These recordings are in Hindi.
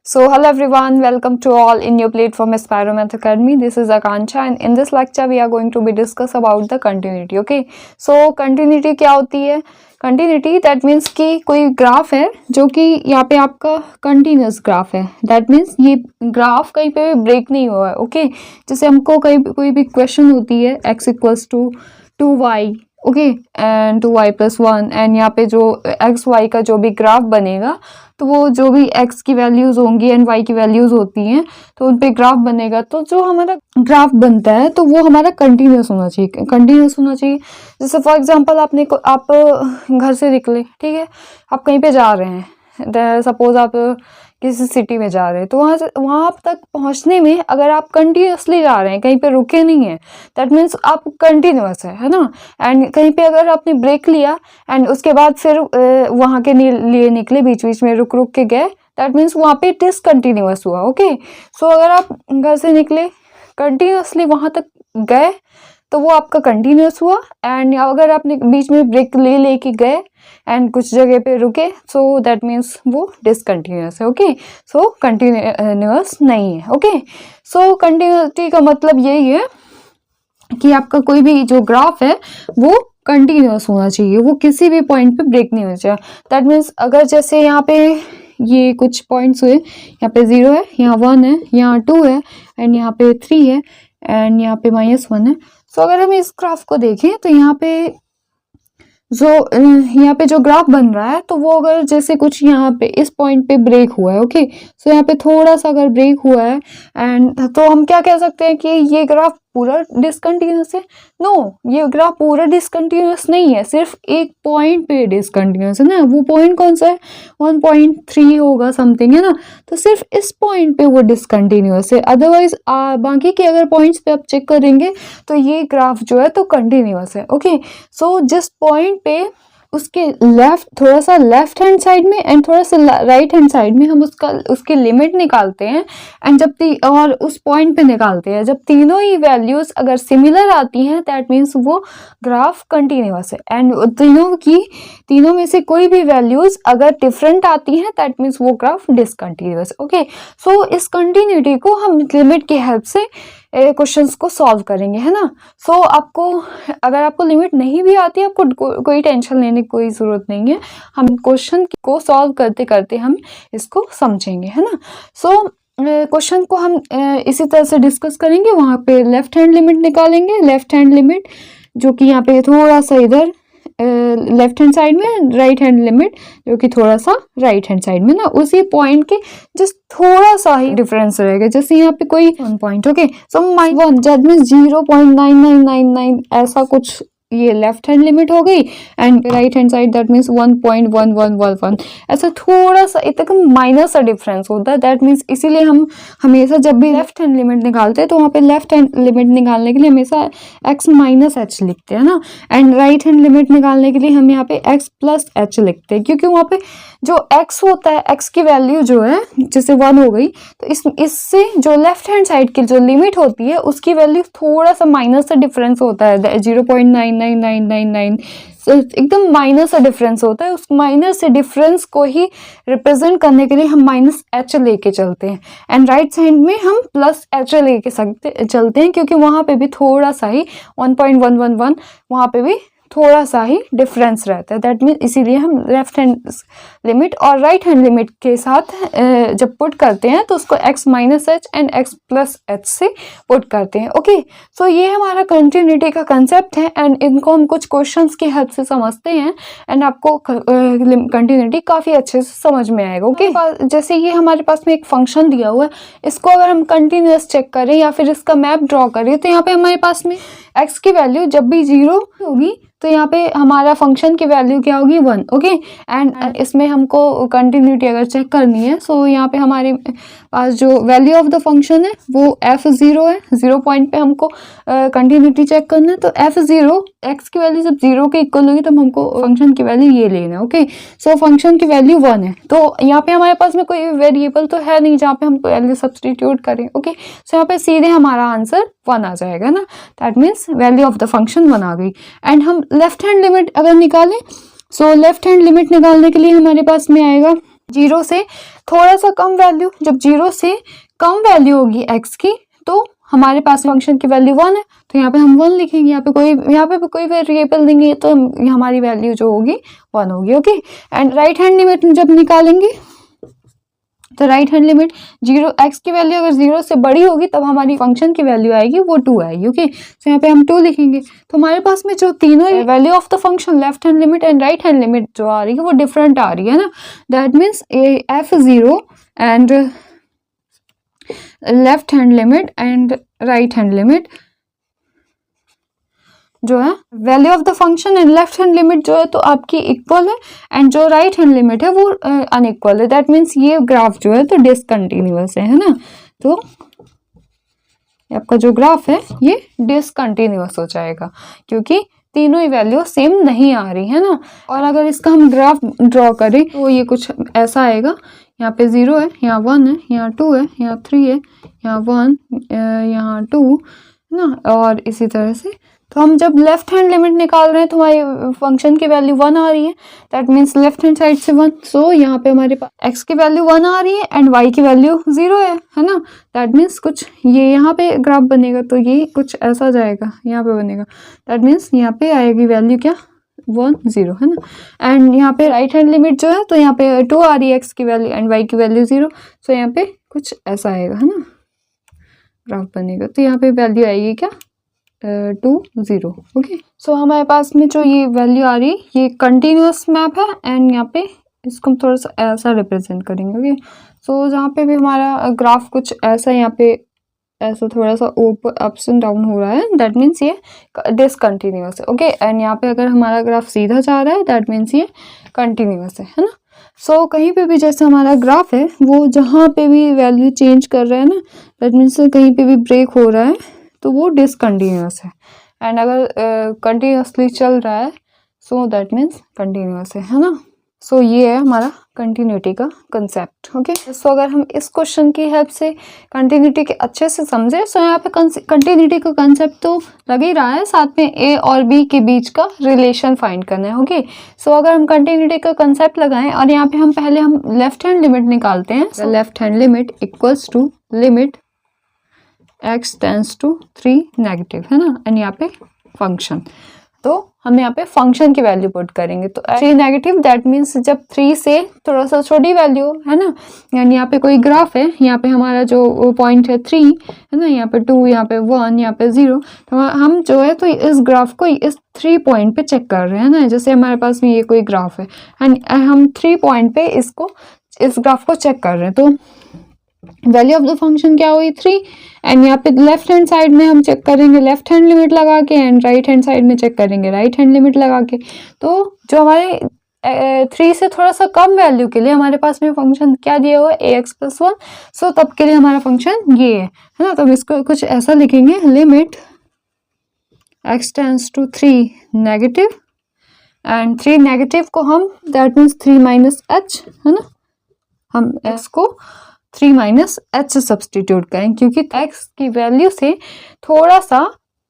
So hello everyone, welcome to all in your platform Aspiro Math Academy. This is Akanksha and in this lecture we are going to be discuss about the continuity. Okay, so continuity क्या होती है? Continuity that means कि कोई ग्राफ है जो कि यहाँ पे आपका कंटिन्यूस ग्राफ है. That means ये ग्राफ कहीं पे भी ब्रेक नहीं हुआ है. ओके, जैसे हमको कहीं कोई भी क्वेश्चन होती है x equals to 2y, okay, and 2y plus 1, and यहाँ पे जो एक्स वाई का जो भी ग्राफ बनेगा तो वो जो भी x की वैल्यूज होंगी एंड y की वैल्यूज होती हैं तो उन पे ग्राफ बनेगा. तो जो हमारा ग्राफ बनता है तो वो हमारा कंटिन्यूस होना चाहिए, कंटिन्यूस होना चाहिए. जैसे फॉर एग्जांपल आप घर से निकले, ठीक है, आप कहीं पे जा रहे हैं, सपोज आप किसी सिटी में जा रहे हैं, तो वहाँ तक पहुँचने में अगर आप कंटिन्यूसली जा रहे हैं, कहीं पे रुके नहीं हैं, दैट मीन्स आप कंटिन्यूस है ना. एंड कहीं पे अगर आपने ब्रेक लिया एंड उसके बाद फिर वहाँ के लिए निकले, बीच बीच में रुक रुक के गए, दैट मीन्स वहाँ पे डिसकंटिन्यूअस हुआ. ओके, सो अगर आप घर से निकले कंटिन्यूसली वहाँ तक गए तो वो आपका कंटिन्यूस हुआ. एंड अगर आपने बीच में ब्रेक लेके गए एंड कुछ जगह पे रुके, सो दैट मीन्स वो डिसकंटिन्यूस है. ओके, सो कंटिन्यूस नहीं है. ओके, सो कंटिन्यूटी का मतलब यही है कि आपका कोई भी जो ग्राफ है वो कंटिन्यूस होना चाहिए, वो किसी भी पॉइंट पे ब्रेक नहीं होना चाहिए. दैट मीन्स अगर जैसे यहाँ पे ये कुछ पॉइंट्स हुए, यहाँ पे 0 है, यहाँ 1 है, यहाँ 2 है, एंड यहाँ पे 3 है, एंड यहाँ पे -1 है. सो अगर हम इस ग्राफ को देखें तो यहाँ पे जो ग्राफ बन रहा है तो वो अगर जैसे कुछ यहाँ पे इस पॉइंट पे ब्रेक हुआ है, ओके, सो यहाँ पे थोड़ा सा अगर ब्रेक हुआ है एंड तो हम क्या कह सकते हैं कि ये ग्राफ पूरा डिसकंटिन्यूस है. नो, ये ग्राफ पूरा डिसकंटिन्यूस नहीं है, सिर्फ एक पॉइंट पे डिसकंटिन्यूस है ना. वो पॉइंट कौन सा है? 1.3 होगा समथिंग, है ना. तो सिर्फ इस पॉइंट पे वो डिसकंटिन्यूस है, अदरवाइज बाकी के अगर पॉइंट्स पे आप चेक करेंगे तो ये ग्राफ जो है तो कंटिन्यूस है. ओके, सो जिस पॉइंट पे उसके थोड़ा सा लेफ्ट हैंड साइड में एंड थोड़ा सा राइट हैंड साइड में हम उसकी लिमिट निकालते हैं एंड और उस पॉइंट पे निकालते हैं, जब तीनों ही वैल्यूज अगर सिमिलर आती हैं दैट मीन्स वो ग्राफ कंटिन्यूअस है. एंड तीनों में से कोई भी वैल्यूज अगर डिफरेंट आती हैं दैट मीन्स वो ग्राफ डिसकंटिन्यूअस. ओके, सो इस कंटिन्यूटी को हम लिमिट की हेल्प से क्वेश्चंस को सॉल्व करेंगे, है ना. सो अगर आपको लिमिट नहीं भी आती है, आपको कोई टेंशन लेने की कोई ज़रूरत नहीं है. हम क्वेश्चन को सॉल्व करते करते हम इसको समझेंगे, है ना. सो क्वेश्चन को हम इसी तरह से डिस्कस करेंगे. वहाँ पे लेफ्ट हैंड लिमिट निकालेंगे, लेफ्ट हैंड लिमिट जो कि यहाँ पे थोड़ा सा इधर लेफ्ट हैंड साइड में, राइट हैंड लिमिट जो कि थोड़ा सा राइट हैंड साइड में ना, उसी पॉइंट के जस्ट थोड़ा सा ही डिफरेंस रहेगा. जैसे यहाँ पे कोई 1 point, okay, so -1 that means 0.9999 ऐसा कुछ ये लेफ्ट हैंड लिमिट हो गई and right hand side that means 1.1111 ऐसा थोड़ा सा इतना माइनर सा डिफरेंस होता है. दैट मीन्स इसीलिए हम हमेशा जब भी लेफ्ट हैंड लिमिट निकालते हैं तो वहाँ पे लेफ्ट हैंड लिमिट निकालने के लिए हमेशा x माइनस h लिखते हैं ना, एंड राइट हैंड लिमिट निकालने के लिए हम यहाँ पे x प्लस h लिखते हैं, क्योंकि वहाँ पे जो x होता है, x की वैल्यू जो है जैसे 1 हो गई तो इससे जो लेफ्ट हैंड साइड की जो लिमिट होती है उसकी वैल्यू थोड़ा सा माइनस सा डिफरेंस होता है, 0.99999 एकदम माइनस सा डिफरेंस होता है. उस माइनस से डिफरेंस को ही रिप्रेजेंट करने के लिए हम -h लेके चलते हैं एंड राइट साइड में हम +h लेके चलते हैं, क्योंकि वहाँ पे भी थोड़ा सा ही 1.111 वहाँ पे भी थोड़ा सा ही डिफरेंस रहता है. दैट मीन इसीलिए हम लेफ्ट हैंड लिमिट और राइट हैंड लिमिट के साथ जब पुट करते हैं तो उसको x minus h and x plus h से पुट करते हैं. ओके, सो ये हमारा कंटिन्यूटी का कंसेप्ट है एंड इनको हम कुछ क्वेश्चंस की हेल्प से समझते हैं एंड आपको कंटिन्यूटी काफ़ी अच्छे से समझ में आएगा. ओके, जैसे ये हमारे पास में एक फंक्शन दिया हुआ है, इसको अगर हम कंटिन्यूस चेक करें या फिर इसका मैप ड्रॉ करें तो यहाँ पे हमारे पास में x की वैल्यू जब भी 0 होगी तो यहाँ पे हमारा फंक्शन की वैल्यू क्या होगी? 1. ओके, एंड इसमें हमको कंटिन्यूटी अगर चेक करनी है सो यहाँ पे हमारे पास जो वैल्यू ऑफ द फंक्शन है वो f0 है. 0 पॉइंट पे हमको कंटिन्यूटी चेक करना है, तो f0 x की वैल्यू जब 0 के इक्वल होगी तब हमको फंक्शन की वैल्यू ये लेना है. ओके, सो फंक्शन की वैल्यू 1 है, तो यहाँ पे हमारे पास में कोई वेरिएबल तो है नहीं जहाँ पे हम वैल्यू सब्सटीट्यूट करें. ओके, सो यहाँ पे सीधे हमारा आंसर 1 आ जाएगा ना. That means value of the function 1 आ गई. एंड हम लेफ्ट हैंड लिमिट अगर निकालें, सो लेफ्ट हैंड लिमिट निकालने के लिए हमारे पास में आएगा जीरो से थोड़ा सा कम वैल्यू, जब जीरो से कम वैल्यू होगी x की तो हमारे पास फंक्शन की वैल्यू 1 है, तो यहाँ पे हम 1 लिखेंगे। यहाँ पे कोई वेरिएबल देंगे तो हमारी वैल्यू जो होगी 1 होगी। Okay, and right hand limit जब निकालेंगे तो right hand limit zero, x की वैल्यू अगर 0 से बड़ी होगी तब हमारी फंक्शन की वैल्यू आएगी वो 2 आएगी। ओके, तो यहाँ पे हम 2 लिखेंगे। तो हमारे पास में जो तीनों value of the function left hand limit and right hand limit जो आ रही है वो डिफरेंट आ रही है ना। That means f0 and left hand limit and right hand limit जो है, value of the function and left hand limit जो है तो आपकी इक्वल है, एंड जो राइट हैंड लिमिट है वो अनइक्वल है। दैट मीन्स ये ग्राफ जो है तो डिसकंटिन्यूअस है ना। तो आपका जो ग्राफ है ये डिसकंटिन्यूअस हो जाएगा क्योंकि तीनों ही वैल्यू सेम नहीं आ रही है ना। और अगर इसका हम ग्राफ ड्रॉ करें तो ये कुछ ऐसा आएगा। यहाँ पे 0 है, यहाँ 1 है, यहाँ 2 है, यहाँ 3 है, यहाँ 1, यहाँ 2 है ना, और इसी तरह से। तो हम जब लेफ्ट हैंड लिमिट निकाल रहे हैं तो हमारे फंक्शन की वैल्यू 1 आ रही है। That means left hand side से 1। सो यहाँ पे हमारे पास x की वैल्यू 1 आ रही है एंड y की वैल्यू 0 है ना। दैट मीन्स कुछ ये यहाँ पे ग्राफ बनेगा तो ये कुछ ऐसा जाएगा, यहाँ पे बनेगा। दैट मीन्स यहाँ पे आएगी वैल्यू क्या, 1 0 है ना। एंड यहाँ पे राइट हैंड लिमिट जो है तो यहाँ पे 2 आ रही है x की वैल्यू एंड y की वैल्यू 0। सो यहाँ पे कुछ ऐसा आएगा है ना, ग्राफ बनेगा। तो यहाँ पे वैल्यू आएगी क्या, 2 0। ओके, सो हमारे पास में जो ये वैल्यू आ रही है ये कंटिन्यूअस मैप है एंड यहाँ पे इसको हम थोड़ा सा ऐसा रिप्रेजेंट करेंगे। ओके, सो जहाँ पे भी हमारा ग्राफ कुछ ऐसा यहाँ पे ऐसा थोड़ा सा ऊपर अप्स एंड डाउन हो रहा है, दैट मीन्स ये डिसकंटिन्यूअस है। ओके, एंड यहाँ पे अगर हमारा ग्राफ सीधा जा रहा है दैट मीन्स ये कंटिन्यूअस है ना। सो कहीं पे भी जैसे हमारा ग्राफ है वो जहाँ पे भी वैल्यू चेंज कर रहा है ना, दैट मीन्स कहीं पे भी ब्रेक हो रहा है तो वो डिसकंटिन्यूअस है। एंड अगर कंटिन्यूअसली चल रहा है सो दैट मीन्स कंटिन्यूअस है ना। सो ये है हमारा कंटिन्यूटी का कंसेप्ट। ओके, सो अगर हम इस क्वेश्चन की हेल्प से कंटिन्यूटी के अच्छे से समझे, सो यहाँ पे कंटिन्यूटी का कंसेप्ट तो लग ही रहा है, साथ में ए और बी के बीच का रिलेशन फाइंड करना है। ओके, सो अगर हम कंटिन्यूटी का कंसेप्ट लगाएं और यहाँ पे हम पहले हम लेफ्ट हैंड लिमिट निकालते हैं। Left hand limit equals to limit x tends to 3 negative है ना, एंड यहाँ पे फंक्शन। तो हम यहाँ पे फंक्शन की वैल्यू पुट करेंगे तो 3 नेगेटिव, दैट मीन्स जब 3 से थोड़ा सा छोटी वैल्यू है ना, यानी यहाँ पे कोई ग्राफ है, यहाँ पे हमारा जो पॉइंट है 3 है ना, यहाँ पे 2, यहाँ पे 1, यहाँ पे 0। तो हम जो है तो इस ग्राफ को इस 3 पॉइंट पे चेक कर रहे हैं ना। जैसे हमारे पास में ये कोई ग्राफ है एंड हम 3 पॉइंट पे इस ग्राफ को चेक कर रहे हैं। तो वैल्यू ऑफ द फंक्शन क्या हुई 3, एंड यहाँ पे लेफ्ट हैंड साइड में हम चेक करेंगे लेफ्ट हैंड लिमिट लगा के, एंड राइट हैंड साइड में चेक करेंगे राइट हैंड लिमिट लगा के। तो जो हमारे 3 से थोड़ा सा कम वैल्यू के लिए हमारे पास में फंक्शन क्या दिया हुआ है ax + 1। सो तब के लिए हमारा फंक्शन ये है ना। तो हम इसको कुछ ऐसा लिखेंगे, limit x tends to 3 negative, and 3 negative को हम दैट मीन्स 3 - h है ना, हम x को 3 - h सब्सटीट्यूट करें क्योंकि x की वैल्यू से थोड़ा सा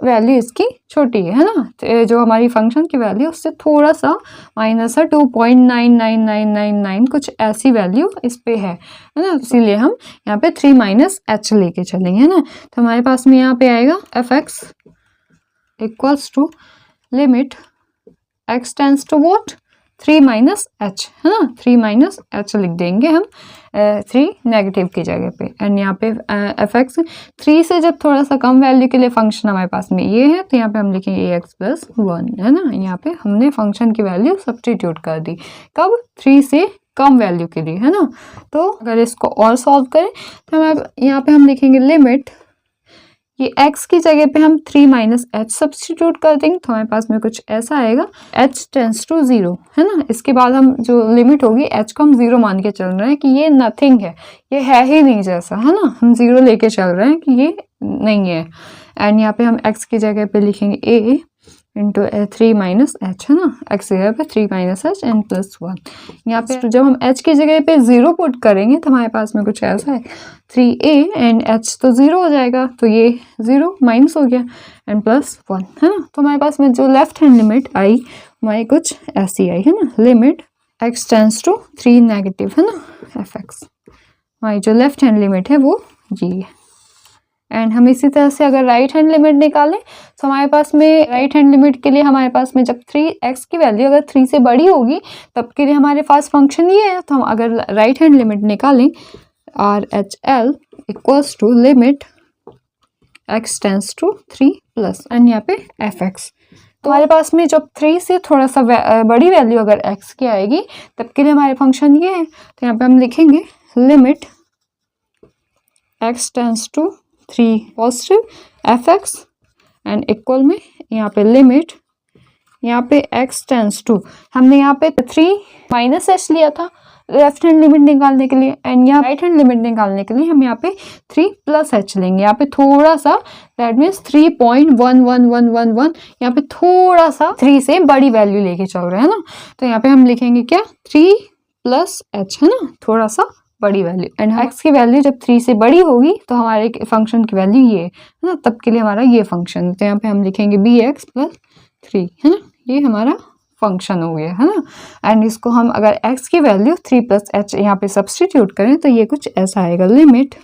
वैल्यू इसकी छोटी है ना। तो जो हमारी फंक्शन की वैल्यू उससे थोड़ा सा माइनस है, 2.99999 कुछ ऐसी वैल्यू इस पे है ना। इसीलिए हम यहाँ पे 3 - h लेके चलेंगे है ना। तो हमारे पास में यहाँ पे आएगा f(x) equals to limit x tends to what 3 - h है ना। 3 - h लिख देंगे हम 3 नेगेटिव की जगह पे, एंड यहाँ पे f(x) 3 से जब थोड़ा सा कम वैल्यू के लिए फंक्शन हमारे पास में ये है तो यहाँ पे हम लिखेंगे ax + 1 है ना। यहाँ पे हमने फंक्शन की वैल्यू सब्स्टिट्यूट कर दी, कब 3 से कम वैल्यू के लिए है ना। तो अगर इसको और सॉल्व करें तो हम यहाँ पे हम लिखेंगे लिमिट, ये x की जगह पे हम 3 - h सब्स्टिट्यूट कर देंगे तो हमारे पास में कुछ ऐसा आएगा h टेंस टू 0 है ना। इसके बाद हम जो लिमिट होगी h को हम 0 मान के चल रहे हैं कि ये नथिंग है, ये है ही नहीं जैसा है ना, हम 0 लेके चल रहे हैं कि ये नहीं है। एंड यहाँ पे हम x की जगह पे लिखेंगे a इंटू 3 - h है ना, x की जगह पे 3 - h एंड +1। यहाँ पे जब हम h की जगह पे 0 पुट करेंगे तो हमारे पास में कुछ ऐसा है 3a एंड h तो 0 हो जाएगा, तो ये 0 माइनस हो गया एंड +1 है ना। तो हमारे पास में जो लेफ्ट हैंड लिमिट आई हमारी कुछ ऐसी आई है ना, limit x tends to 3 negative है ना fx, हमारी जो लेफ्ट हैंड लिमिट है वो ये है। एंड हम इसी तरह से अगर राइट हैंड लिमिट निकालें तो हमारे पास में राइट हैंड लिमिट के लिए हमारे पास में जब 3x की वैल्यू अगर 3 से बड़ी होगी तब के लिए हमारे पास फंक्शन ये है। तो हम अगर राइट हैंड लिमिट निकालें RHL equals to limit x tends to 3 plus and यहाँ पे fx, तो हमारे पास में जब 3 से थोड़ा सा बड़ी वैल्यू अगर x की आएगी तब के लिए हमारे फंक्शन ये है। तो यहाँ पे हम लिखेंगे limit x tends to 3 positive fx and equal में यहाँ पे लिमिट, यहाँ पे x टेंड्स टू, हमने यहाँ पे 3 माइनस h लिया था लेफ्ट हैंड लिमिट निकालने के लिए, एंड यहाँ राइट हैंड लिमिट निकालने के लिए हम यहाँ पे 3 प्लस h लेंगे। यहाँ पे थोड़ा सा दैट मीन्स 3.11111 यहाँ पे थोड़ा सा 3 से बड़ी वैल्यू लेके चल रहे हैं ना, तो यहाँ पे हम लिखेंगे क्या 3 प्लस h है ना, थोड़ा सा बड़ी वैल्यू। एंड x की वैल्यू जब 3 से बड़ी होगी तो हमारे फंक्शन की वैल्यू ये है ना, तब के लिए हमारा ये फंक्शन, तो यहाँ पे हम लिखेंगे bx प्लस 3 है ना, ये हमारा फंक्शन हो गया है ना। एंड इसको हम अगर x की वैल्यू 3 प्लस h यहाँ पे सब्सटीट्यूट करें तो ये कुछ ऐसा आएगा लिमिट,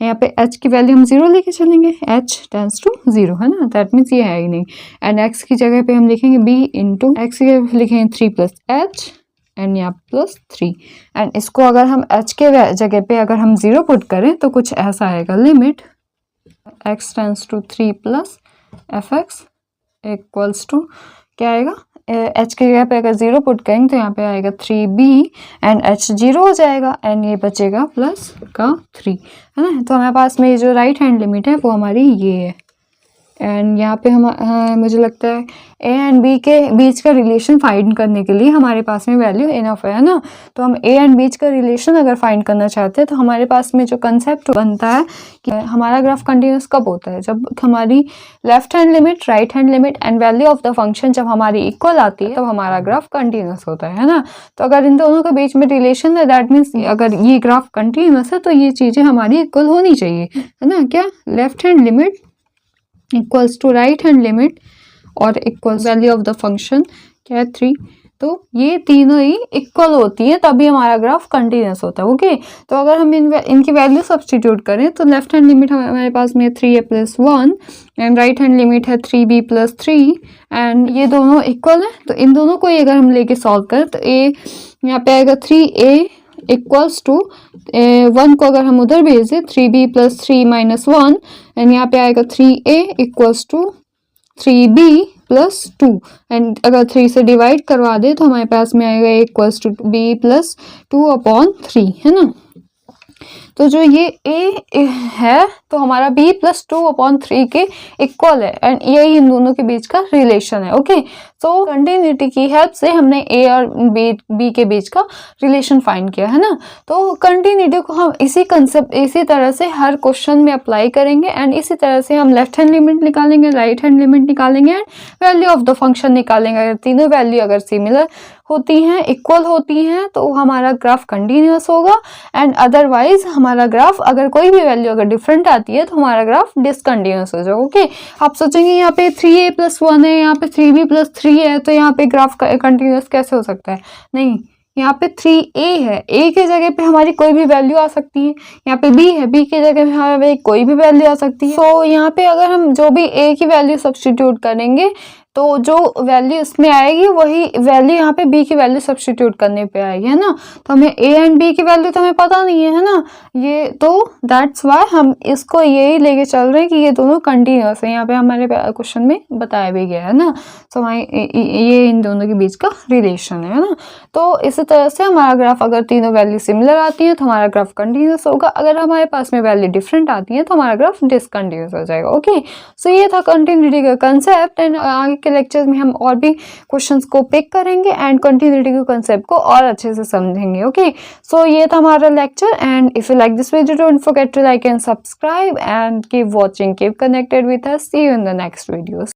यहाँ पे h की वैल्यू हम 0 लेके चलेंगे, h टेंड्स टू 0 है ना, दैट मीन्स ये है ही नहीं। एंड x की जगह पे हम लिखेंगे b इंटू x की जगह लिखेंगे 3 प्लस h एंड यहाँ प्लस 3, एंड इसको अगर हम h के जगह पे अगर हम 0 पुट करें तो कुछ ऐसा आएगा limit x tends to 3 plus fx equals to क्या आएगा, h की जगह पे अगर 0 पुट करेंगे तो यहाँ पे आएगा 3b एंड h 0 हो जाएगा एंड ये बचेगा प्लस का 3 है ना। तो हमारे पास में जो राइट हैंड लिमिट है वो हमारी ये है। एंड यहाँ पे हम मुझे लगता है a एंड b के बीच का रिलेशन फाइंड करने के लिए हमारे पास में वैल्यू इनफ है ना। तो हम a एंड बीच का रिलेशन अगर फाइंड करना चाहते हैं तो हमारे पास में जो कंसेप्ट बनता है कि हमारा ग्राफ कंटिन्यूस कब होता है, जब हमारी left hand limit, right hand limit and value of the function जब हमारी इक्वल आती है तब हमारा ग्राफ कंटिन्यूस होता है ना। तो अगर इन दोनों के बीच में रिलेशन है दैट मीन्स अगर ये ग्राफ कंटिन्यूस है तो ये चीज़ें हमारी इक्वल होनी चाहिए है ना। क्या left hand limit equals to right hand limit और equals value of the function क्या है 3, तो ये तीनों ही इक्वल होती है तभी हमारा ग्राफ कंटिन्यूस होता है। ओके, तो अगर हम इनकी वैल्यू सब्स्टिट्यूट करें तो लेफ्ट हैंड लिमिट हमारे पास में 3a plus 1 and right hand limit है 3b प्लस 3 एंड ये दोनों इक्वल है। तो इन दोनों को अगर हम लेके सॉल्व करें तो a यहाँ पे आएगा 3a इक्वल्स टू 1 को अगर हम उधर भेज दें 3b प्लस 3 माइनस 1 एंड यहाँ पे आएगा 3a equals to 3b plus 2 and अगर 3 से डिवाइड करवा दे तो हमारे पास में आएगा इक्वल्स टू b प्लस 2/3 है ना। तो जो ये a है तो हमारा b प्लस 2/3 के इक्वल है एंड यही इन दोनों के बीच का रिलेशन है। ओके, तो कंटिन्यूटी की हेल्प से हमने a और b के बीच का रिलेशन फाइंड किया है ना। तो कंटिन्यूटी को हम इसी कंसेप्ट इसी तरह से हर क्वेश्चन में अप्लाई करेंगे एंड इसी तरह से हम लेफ्ट हैंड लिमिट निकालेंगे, राइट हैंड लिमिट निकालेंगे and value of the function निकालेंगे। अगर तीनों वैल्यू अगर सिमिलर होती हैं, इक्वल होती हैं तो हमारा ग्राफ कंटिन्यूअस होगा एंड अदरवाइज हमारा ग्राफ अगर कोई भी वैल्यू अगर डिफरेंट आती है तो हमारा ग्राफ डिसकंटिन्यूअस हो जाएगा। ओके, आप सोचेंगे यहाँ पे 3a प्लस 1 है, यहाँ पे 3b प्लस 3 है तो यहाँ पे ग्राफ कंटिन्यूअस कैसे हो सकता है, नहीं, यहाँ पे 3a है, a के जगह पे हमारी कोई भी वैल्यू आ सकती है, यहाँ पे b है, b के जगह पे हमारी कोई भी वैल्यू आ सकती है। तो यहाँ पे अगर हम जो भी a की वैल्यू सब्स्टिट्यूट करेंगे तो जो वैल्यू इसमें आएगी वही वैल्यू यहाँ पे b की वैल्यू सब्स्टिट्यूट करने पे आएगी है ना। तो हमें a एंड b की वैल्यू तो हमें पता नहीं है ना, ये तो दैट्स वाई हम इसको यही लेके चल रहे हैं कि ये दोनों कंटिन्यूअस है। यहाँ पे हमारे क्वेश्चन में बताया भी गया है ना। तो ये इन दोनों के बीच का रिलेशन है ना। तो इसी तरह से हमारा ग्राफ अगर तीनों वैल्यू सिमिलर आती है तो हमारा ग्राफ कंटिन्यूअस होगा, अगर हमारे पास में वैल्यू डिफरेंट आती है तो हमारा ग्राफ डिसकंटिन्यूअस हो जाएगा। ओके, सो ये था कंटिन्यूटी का कंसेप्ट एंड आगे के लेक्चर्स में हम और भी क्वेश्चंस को पिक करेंगे एंड कंटिन्यूटी के कंसेप्ट को और अच्छे से समझेंगे। ओके, सो ये था हमारा lecture and if you like this video don't forget to like and subscribe and keep watching, keep connected with us, see you in the next videos.